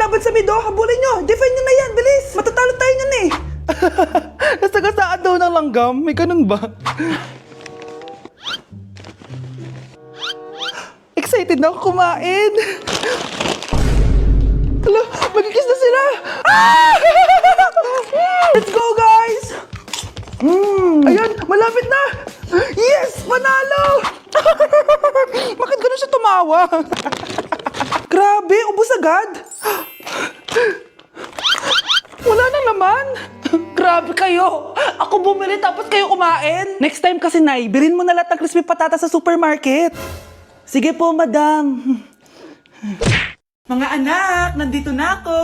lumalaban sa mid, oh. Habulin nyo. Defend nyo na yan. Bilis. Matatalo tayo nyan eh. Nasagasaan daw ng langgam. May ganun ba? Excited na ako kumain. Hala, magkikis na sila. Ah! Let's go, guys. Ayan, malapit na. Yes, panalo. Bakit ganun siya tumawa? Grabe, ubos agad. Wala na naman. Grabe kayo. Ako bumili tapos kayo kumain. Next time kasi, Nay, bilhin mo na lahat ng crispy patata sa supermarket. Sige po, madam. Mga anak, nandito na ako.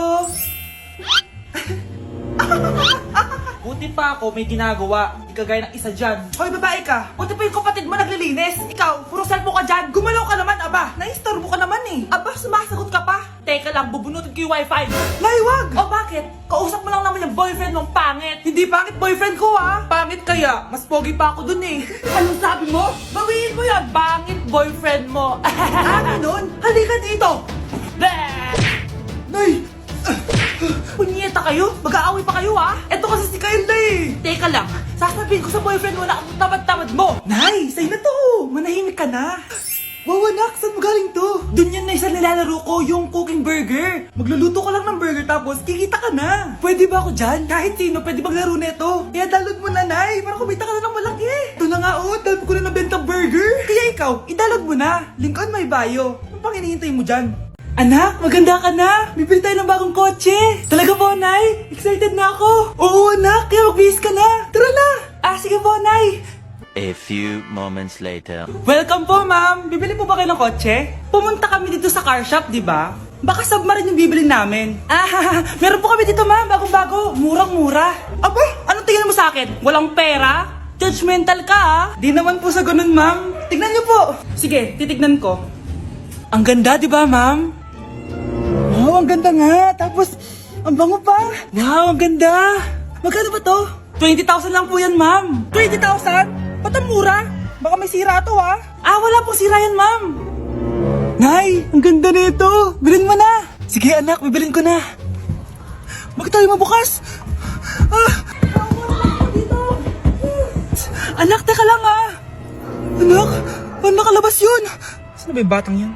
Buti pa ako may ginagawa. Di kagaya ng isa dyan. Hoy, babae ka. Buti pa yung kapatid mo naglilinis. Ikaw, puro cellphone ka dyan. Gumalaw ka naman, aba. Naistorbo ka naman eh. Aba, sumasagot ka pa. Teka lang, bubunutin ko yung wifi. Nay, wag! O bakit? Kausap mo lang naman yung boyfriend mong pangit. Hindi pangit boyfriend ko, ha? Pangit kaya? Mas pogi pa ako dun eh. Anong sabi mo? Bawiin mo yan. Pangit boyfriend mo. Ganun? Halika dito. Nay! Punyeta kayo? Mag-aaway pa kayo, ha? Eto kasi si Kyle na eh. Teka lang, sasabihin ko sa boyfriend mo na ang tamad-tamad mo. Nay, sa'yo na to. Manahimik ka na. Wow, anak, saan mo galing to? Dun yan na isa nilalaro ko, yung cooking burger. Magluluto ka lang ng burger tapos kikita ka na. Pwede ba ako dyan? Kahit sino, pwede maglaro nito. Kaya download mo na, Nay, para kumita ka na ng malaki. Ito na nga, oh, dami ko na nabentang burger. Kaya ikaw, i-download mo na. Link on my bio. Ano pang hinihintay mo dyan? Anak, maganda ka na. Bibili tayo ng bagong kotse. Talaga po, Nay? Excited na ako. Oo, anak. Kaya magbihis ka na. Tara na. Sige po, Nay. A few moments later. Welcome po, ma'am. Bibili po ba kayo ng kotse? Pumunta kami dito sa car shop, di ba? Baka submarine yung bibili namin. Meron po kami dito, ma'am. Bagong-bago. Murang-mura. Aba, anong tingin mo sa akin? Walang pera? Judgmental ka, ha? Di naman po sa ganun, ma'am. Tignan niyo po. Sige, titignan ko. Ang ganda, di ba, ma'am? Wow, ang ganda nga. Tapos, ang bango pa. Wow, ang ganda. Magkano ba to? 20,000 lang po yan, ma'am. 20,000? Ba't ang mura? Baka may sira to, ha? Wala pong sira yan, ma'am. Nay, ang ganda nito. Bilhin mo na. Sige, anak, bibilin ko na. Bakit tayo mabukas? Anak, teka lang, ha? Anak, paano nakalabas yun? Saan ba yung batang yun?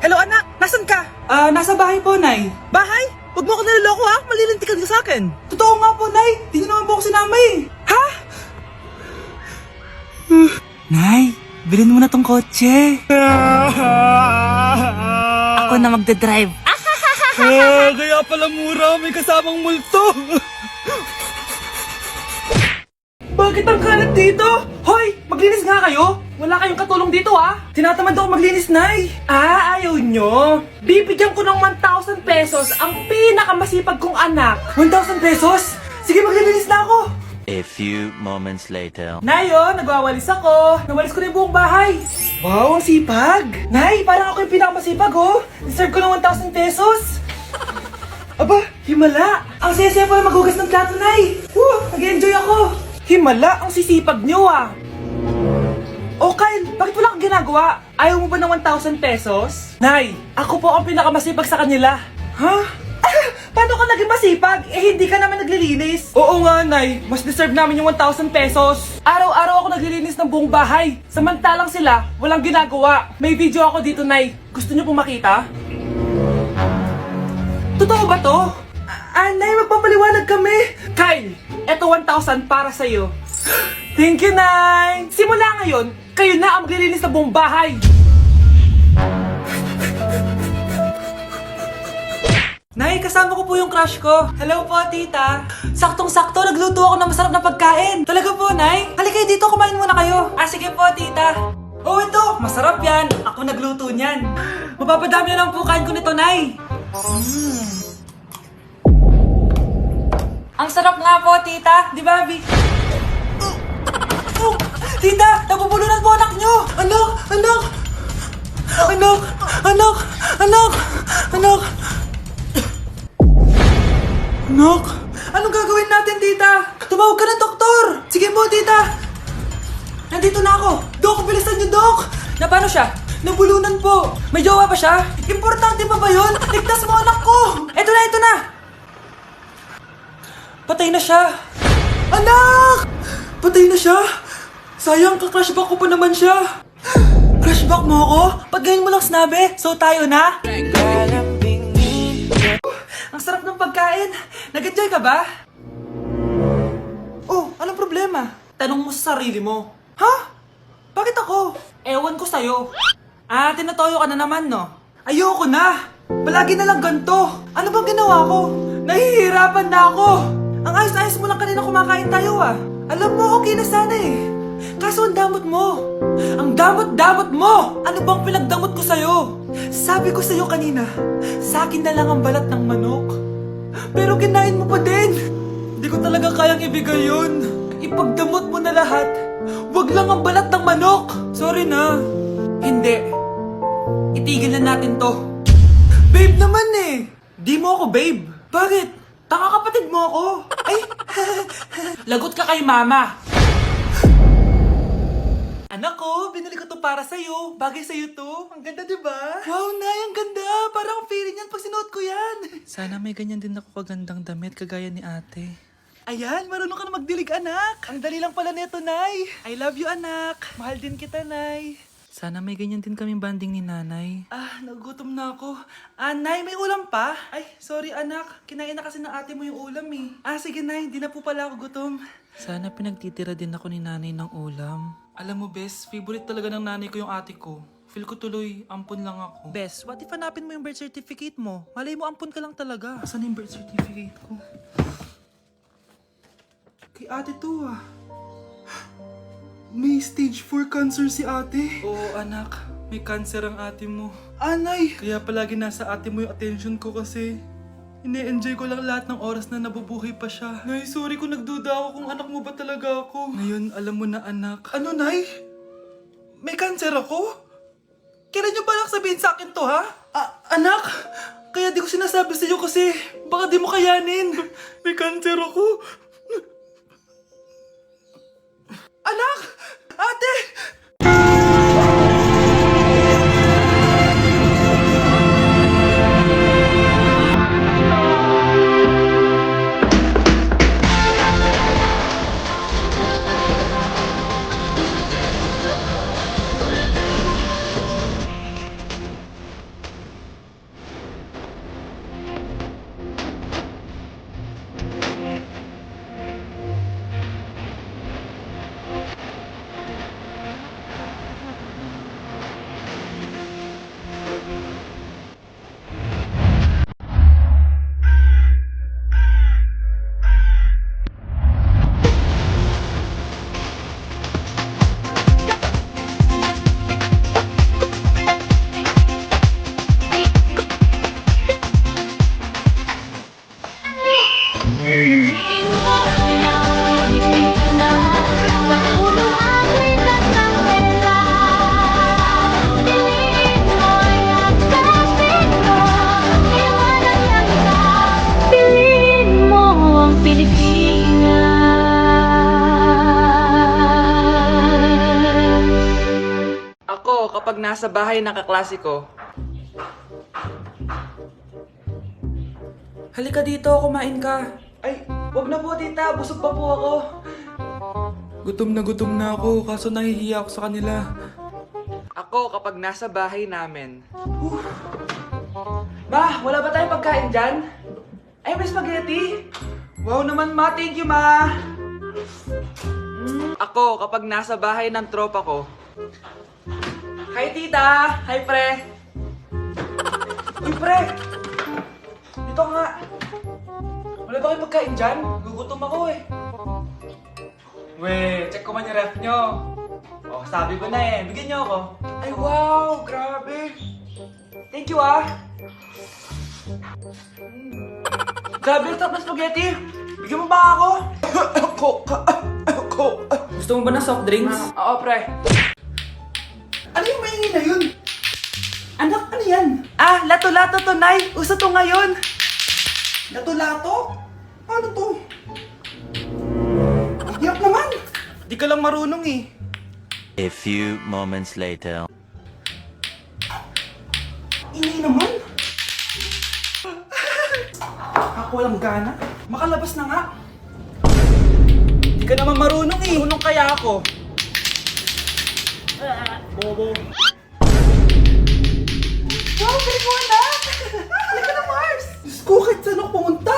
Hello, anak! Nasaan ka? Nasa bahay po, Nay. Bahay? Huwag mo ako naloloko, ha? Malilintikan ka sa akin. Totoo nga po, Nay. Di niyo naman po ako sinama, eh. Ha? Nay, bilhin mo na tong kotse. Ako na magdadrive. Kaya pala mura. May kasamang multo. Bakit ang kalat dito? Hoy, maglinis nga kayo. Wala kayong katulong dito, ha? Tinatamad ako maglinis, Nay. Ayaw nyo? Bibigyan ko ng 1,000 pesos ang pinakamasipag kong anak. 1,000 pesos? Sige, maglilinis na ako. A few moments later. Nay, nagwawalis ako. Nawalis ko na yung buong bahay. Wow, ang sipag. Nay, parang ako yung pinakamasipag, oh. Deserve ko ng 1,000 pesos. Aba, himala. Ang saya-saya pa maghugas ng plato, Nay. Nag-enjoy ako. Himala, ang sisipag nyo, ah. Oh, Kyle, bakit wala kang ginagawa? Ayaw mo ba ng 1,000 pesos? Nay, ako po ang pinakamasipag sa kanila. Ha? Paano ka naging masipag? Hindi ka naman naglilinis. Oo nga, Nay. Mas deserve namin yung 1,000 pesos. Araw-araw ako naglilinis ng buong bahay. Samantalang sila, walang ginagawa. May video ako dito, Nay. Gusto niyo pong makita? Totoo ba to? Nay, magpapaliwanag kami. Kyle, eto 1,000 para sa'yo. Thank you, Nay! Simula ngayon, kayo na ang maglilinis sa buong bahay! Nay, kasama ko po yung crush ko. Hello po, tita. Saktong-sakto, nagluto ako ng masarap na pagkain. Talaga po, Nay? Halika kayo dito, kumain muna kayo. Sige po, tita. Oh, ito, masarap yan. Ako nagluto niyan. Mapapadami na lang po kain ko nito, Nay. Ang sarap nga po, tita. Di ba, Bi? Tita, nabubulunan po anak nyo! Anak! Anak! Anak! Anak! Anak! Anak! Anak! Anong gagawin natin, tita? Tumawag ka ng doktor! Sige po, tita! Nandito na ako! Dok, bilisan niyo, Dok! Na paano siya? Nabulunan po. May jowa ba siya? Importante pa ba yun? Ligtas mo anak ko. Eto na, eto na. Patay na siya. Anak! Patay na siya. Sayang, ka-crushback ko pa naman siya. Crushback mo ako? Pag ganyan mo lang sinabi, so tayo na? Ang sarap ng pagkain. Nag-enjoy ka ba? Oh, anong problema? Tanong mo sa sarili mo. Ha? Bakit ako? Ewan ko sa'yo. Tinatoyo ka na naman, no? Ayoko na! Palagi na lang ganito. Ano bang ginawa ko? Nahihirapan na ako. Ang ayos-ayos mo lang kanina kumakain tayo, ah. Alam mo, okay na sana eh. Kaso ang damot mo. Ang damot-damot mo! Ano bang pinagdamot ko sa'yo? Sabi ko sa'yo kanina, sa akin na lang ang balat ng manok. Pero kinain mo pa din. Hindi ko talaga kayang ibigay yun. Ipagdamot mo na lahat. Wag lang ang balat ng manok. Sorry na. Hindi. Itigil na natin to. Babe naman eh. Di mo ako babe. Bakit? Taka kapatid mo ako. Ay, lagot ka kay mama. Anak ko, binili ko to para sa'yo. Bagay sa'yo to. Ang ganda, di ba? Wow, Nay, ang ganda. Parang feeling yan pag sinuot ko yan. Sana may ganyan din ako kagandang damit kagaya ni ate. Ayan, marunong ka na magdilig, anak. Ang dali lang pala nito, Nay. I love you, anak. Mahal din kita, Nay. Sana may ganyan din kaming banding ni nanay. Nagugutom na ako. Nay, may ulam pa? Ay, sorry anak. Kinain na kasi ng ate mo yung ulam eh. Sige, Nay. Di na po pala ako gutom. Sana pinagtitira din ako ni nanay ng ulam. Alam mo, Bes, favorite talaga ng nanay ko yung ate ko. Feel ko tuloy, ampun lang ako. Bes, what if hanapin mo yung birth certificate mo? Malay mo, ampun ka lang talaga. Asan yung birth certificate ko? Kay ate to ah. May stage 4 cancer si ate. Oo anak, may cancer ang ate mo. Anay! Kaya palagi nasa ate mo yung attention ko kasi ine-enjoy ko lang lahat ng oras na nabubuhay pa siya. Nay, sorry kung nagduda ako kung anak mo ba talaga ako. Ngayon, alam mo na anak. Ano, Nay? May cancer ako? Kailan niyo ba lang sabihin sa akin to, ha? Anak! Kaya di ko sinasabi sa iyo kasi baka di mo kayanin. May cancer ako. Anak! Ate! Ako, kapag nasa bahay ng kaklase ko. Halika dito, kumain ka. Ay, wag na po tita, busog pa po ako. Gutom na ako, kaso nahihiya ako sa kanila. Ako, kapag nasa bahay namin. Ma, wala ba tayong pagkain dyan? Ay, may spaghetti. Wow naman ma, thank you ma. Ako, kapag nasa bahay ng tropa ko. Hi tita! Hi pre! Uy pre! Dito nga! Wala ba kayong pagkain dyan? Gugutom ako eh. Weh, check ko man yung ref nyo. Oh, sabi ko na eh. Bigyan nyo ako. Ay wow! Grabe! Thank you ah! Grabe, ang sarap ng spaghetti! Bigyan mo ba ako? Gusto mo ba ng soft drinks? Oo pre. Ano yung maingin na yun? Anak, ano yan? Lato-lato to, Nay. Uso to ngayon. Lato-lato? Ano to? Hirap naman. Di ka lang marunong eh. A few moments later. Ingay naman. Ako walang gana. Makalabas na nga. Hindi ka naman marunong eh. Marunong kaya ako. Bobo. Wow, galing mo anak! Halika na, Mars! Diyos ko, kahit saan ako pumunta!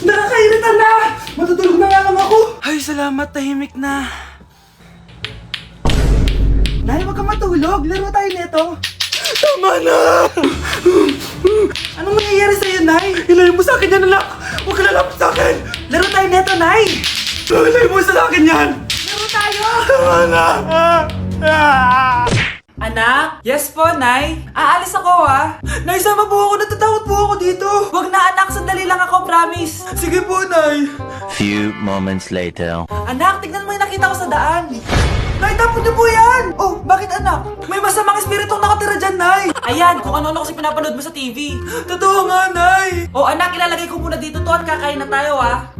Nakakairita na! Matutulog na nga lang ako! Ay, salamat, tahimik na. Nay, wag ka matulog. Laro tayo nito. Tama na! Anong mangyayari sa'yo, Nay? Ilayo mo sa akin yan, anak! Huwag ka lalapit sa akin! Laro tayo neto, Nay! Ilayo mo sa akin yan! Laro tayo! Tama na! Anak? Yes po, Nay? Aalis ako, ha? Nay, sama po ako. Natatakot po ako dito. Wag na, anak. Sandali lang ako, promise. Sige po, Nay. Few moments later. Anak, tignan mo yung nakita ko sa daan. Nay, tapon niyo po yan! Oh, bakit anak? May masamang espiritong nakatira dyan, Nay! Ayan, kung ano-ano kasi pinapanood mo sa TV. Totoo nga, Nay! Oh, anak, ilalagay ko muna dito to at kakain na tayo, ha?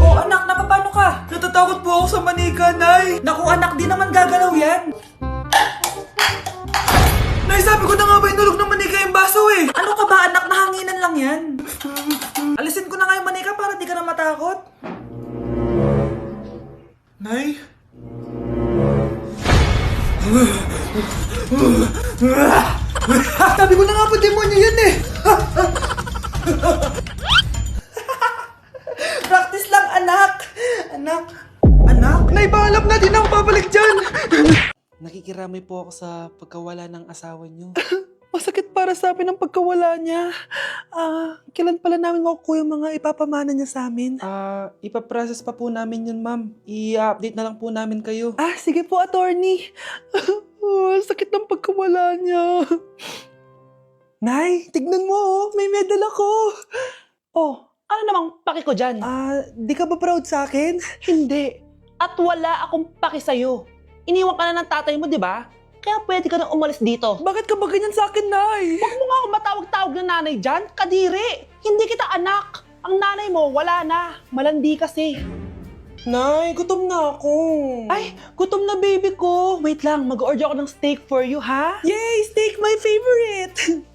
Oh, anak, napapano ka? Natatakot po ako sa manika, Nay! Naku, anak, di naman gagalaw yan! Nay, sabi ko na nga ba inulog ng manika yung baso eh! Ano ka ba, anak? Nahanginan lang yan! Alisin ko na nga yung manika para di ka na matakot. Nay? Sabi ko na nga po, demonyo yan eh! Practice lang, anak! Anak? Anak? Nay, paalam na, di na ako babalik dyan! Nakikiramay po ako sa pagkawala ng asawa niyo. Masakit para sa amin ang pagkawala niya. Kailan pala namin makukuha yung mga ipapamana niya sa amin? Ipaprocess pa po namin yun, ma'am. I-update na lang po namin kayo. Sige po, attorney. Sakit ng pagkawala niya. Nay, tignan mo, oh. May medal ako. Oh, ano namang paki ko dyan? Di ka ba proud sa akin? Hindi. At wala akong paki sa'yo. Iniwan ka na ng tatay mo, di ba? Kaya pwede ka nang umalis dito. Bakit ka ba ganyan sa akin, Nay? Huwag mo nga akong matawag-tawag na nanay dyan. Kadiri. Hindi kita anak. Ang nanay mo, wala na. Malandi kasi. Nay, gutom na ako. Ay, gutom na baby ko. Wait lang, mag-order ako ng steak for you, ha? Yay! Steak, my favorite!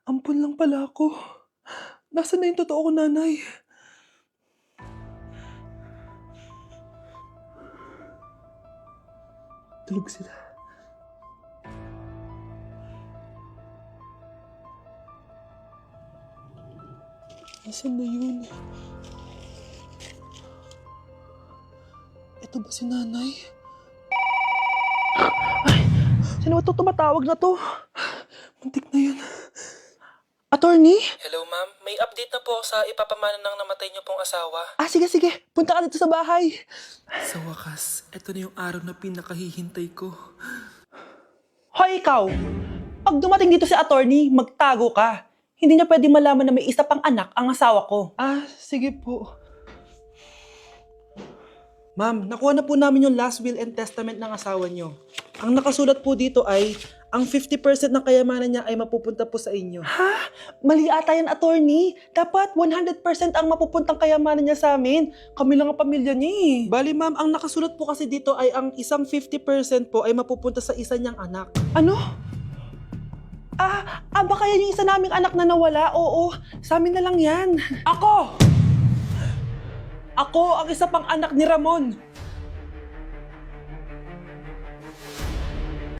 Ampun lang pala ako. Nasaan na yung totoo ko, nanay? Tulog sila. Nasaan na yun? Ito ba si nanay? Sino ba ito tumatawag na to? Muntik na yun. Attorney? Hello, ma'am. May update na po sa ipapamana ng namatay niyo pong asawa. Sige. Punta ka dito sa bahay. Sa wakas, ito na yung araw na pinakahihintay ko. Hoy, ikaw! Pag dumating dito si attorney, magtago ka. Hindi niya pwedeng malaman na may isa pang anak ang asawa ko. Sige po. Ma'am, nakuha na po namin yung last will and testament ng asawa niyo. Ang nakasulat po dito ay, ang 50% ng kayamanan niya ay mapupunta po sa inyo. Ha? Mali ata yan, attorney. Dapat 100% ang mapupuntang kayamanan niya sa amin. Kami lang ang pamilya niya eh. Bali ma'am, ang nakasulat po kasi dito ay ang isang 50% po ay mapupunta sa isa niyang anak. Ano? Baka yan yung isa naming anak na nawala. Oo, sa amin na lang yan. Ako ang isa pang anak ni Ramon.